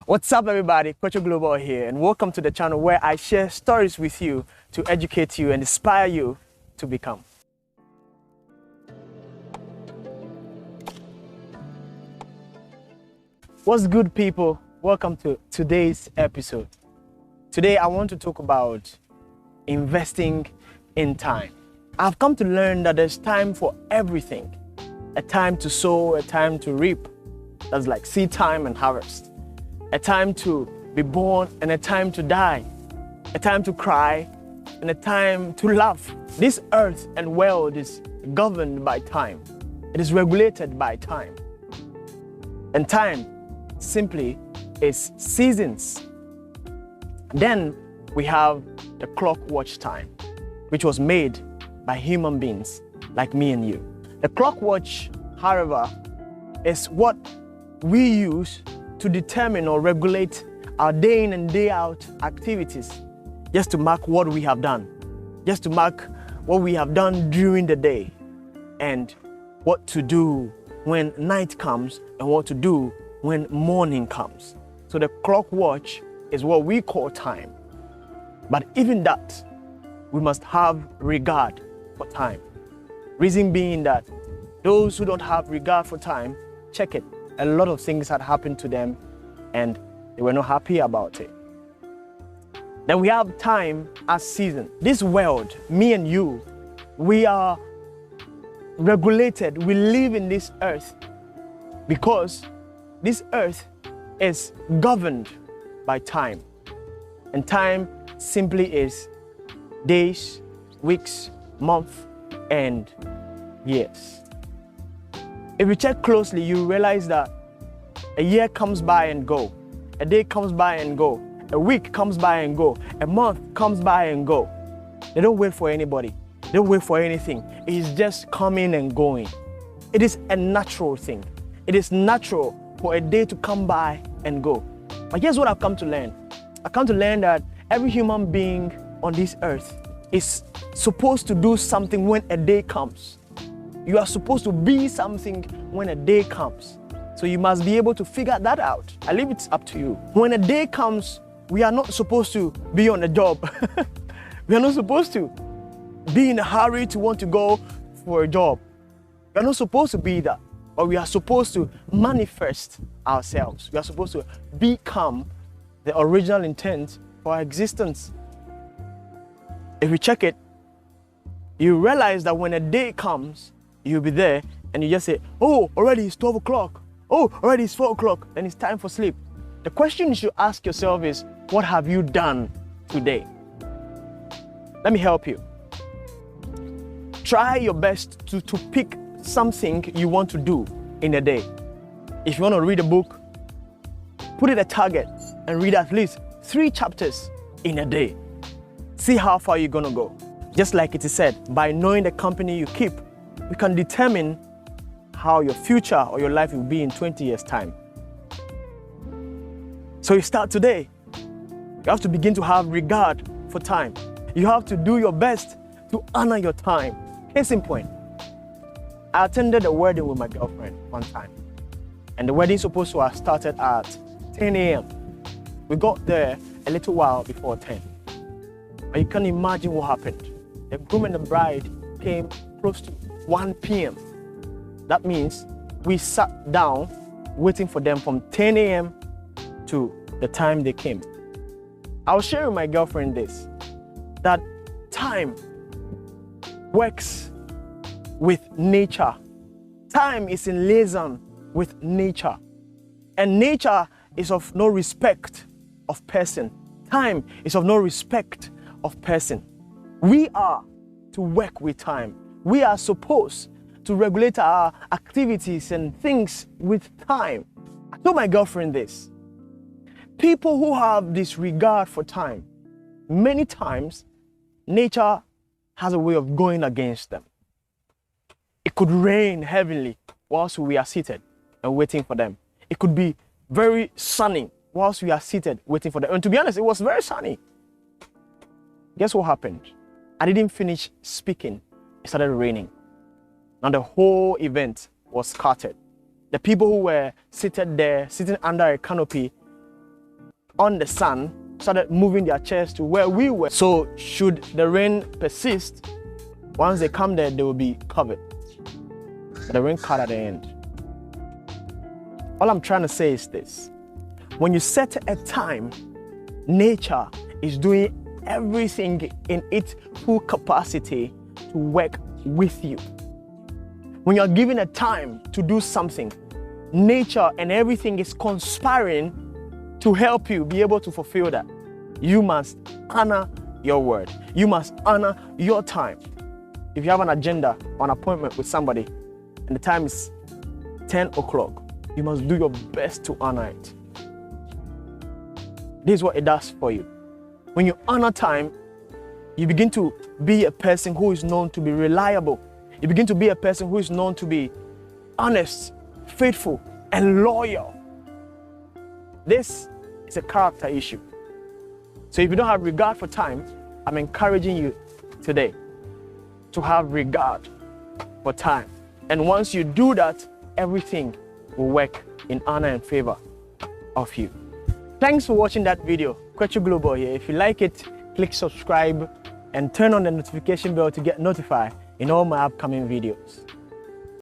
What's up, everybody? Kocho Global here, and welcome to the channel where I share stories with you to educate you and inspire you to become. What's good, people? Welcome to today's episode. Today, I want to talk about investing in time. I've come to learn that there's time for everything. A time to sow, a time to reap. That's like seed time and harvest. A time to be born and a time to die. A time to cry and a time to laugh. This earth and world is governed by time. It is regulated by time. And time simply is seasons. Then we have the clock watch time, which was made by human beings like me and you. The clock watch, however, is what we use to determine or regulate our day in and day out activities, just to mark what we have done, just to mark what we have done during the day, and what to do when night comes and what to do when morning comes. So the clock watch is what we call time. But even that, we must have regard for time. Reason being that those who don't have regard for time, check it. A lot of things had happened to them and they were not happy about it. Then we have time as season. This world, me and you, we are regulated. We live in this earth because this earth is governed by time. And time simply is days, weeks, months, and years. If you check closely, you realize that a year comes by and go, a day comes by and go, a week comes by and go, a month comes by and go. They don't wait for anybody. They don't wait for anything. It is just coming and going. It is a natural thing. It is natural for a day to come by and go. But here's what I've come to learn. I've come to learn that every human being on this earth is supposed to do something when a day comes. You are supposed to be something when a day comes. So you must be able to figure that out. I leave it up to you. When a day comes, we are not supposed to be on a job. We are not supposed to be in a hurry to want to go for a job. We are not supposed to be that. But we are supposed to manifest ourselves. We are supposed to become the original intent for our existence. If you check it, you realize that when a day comes, you'll be there and you just say, oh, already it's 12 o'clock. Oh, already it's 4 o'clock. Then it's time for sleep. The question you should ask yourself is, what have you done today? Let me help you. Try your best to pick something you want to do in a day. If you want to read a book, put it a target and read at least 3 chapters in a day. See how far you're going to go. Just like it is said, by knowing the company you keep, you can determine how your future or your life will be in 20 years' time. So you start today. You have to begin to have regard for time. You have to do your best to honor your time. Case in point, I attended a wedding with my girlfriend one time. And the wedding supposed to have started at 10 a.m. We got there a little while before 10. But you can imagine what happened. The groom and the bride came close to 1 p.m. That means we sat down waiting for them from 10 a.m. to the time they came. I was sharing with my girlfriend this, that time works with nature. Time is in liaison with nature. And nature is of no respect of person. Time is of no respect of person. We are to work with time. We are supposed to regulate our activities and things with time. I told my girlfriend this. People who have this regard for time, many times, nature has a way of going against them. It could rain heavily whilst we are seated and waiting for them. It could be very sunny whilst we are seated waiting for them. And to be honest, it was very sunny. Guess what happened? I didn't finish speaking. It started raining. Now the whole event was scattered. The people who were seated there, sitting under a canopy, on the sun started moving their chairs to where we were. So should the rain persist, once they come there, they will be covered. The rain cut at the end. All I'm trying to say is this. When you set a time, nature is doing everything in its full capacity to work with you. When you're given a time to do something, nature and everything is conspiring to help you be able to fulfill that. You must honor your word. You must honor your time. If you have an agenda or an appointment with somebody and the time is 10 o'clock, you must do your best to honor it. This is what it does for you. When you honor time, you begin to be a person who is known to be reliable. You begin to be a person who is known to be honest, faithful, and loyal. This is a character issue. So if you don't have regard for time, I'm encouraging you today to have regard for time. And once you do that, everything will work in honor and favor of you. Thanks for watching that video. Kwechu Global here. If you like it, click subscribe and turn on the notification bell to get notified in all my upcoming videos.